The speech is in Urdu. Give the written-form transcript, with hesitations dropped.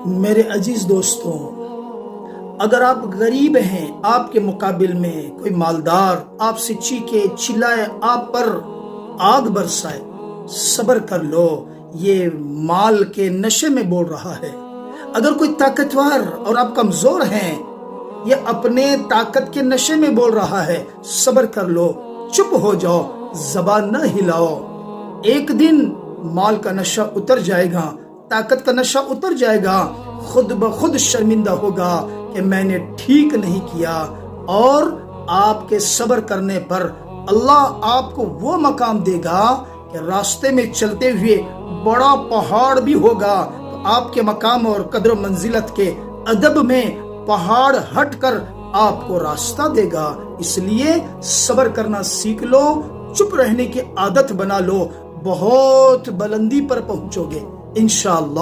میرے عزیز دوستوں، اگر آپ غریب ہیں، آپ کے مقابل میں کوئی مالدار آپ سے چیخے چلائے، آپ پر آگ برسائے، صبر کر لو، یہ مال کے نشے میں بول رہا ہے۔ اگر کوئی طاقتور اور آپ کمزور ہیں، یہ اپنے طاقت کے نشے میں بول رہا ہے، صبر کر لو، چپ ہو جاؤ، زبان نہ ہلاؤ۔ ایک دن مال کا نشہ اتر جائے گا، طاقت کا نشہ اتر جائے گا، خود بخود شرمندہ ہوگا کہ میں نے ٹھیک نہیں کیا، اور آپ کے صبر کرنے پر اللہ آپ کو وہ مقام دے گا کہ راستے میں چلتے ہوئے بڑا پہاڑ بھی ہوگا تو آپ کے مقام اور قدر و منزلت کے ادب میں پہاڑ ہٹ کر آپ کو راستہ دے گا۔ اس لیے صبر کرنا سیکھ لو، چپ رہنے کی عادت بنا لو، بہت بلندی پر پہنچو گے انشاءاللہ۔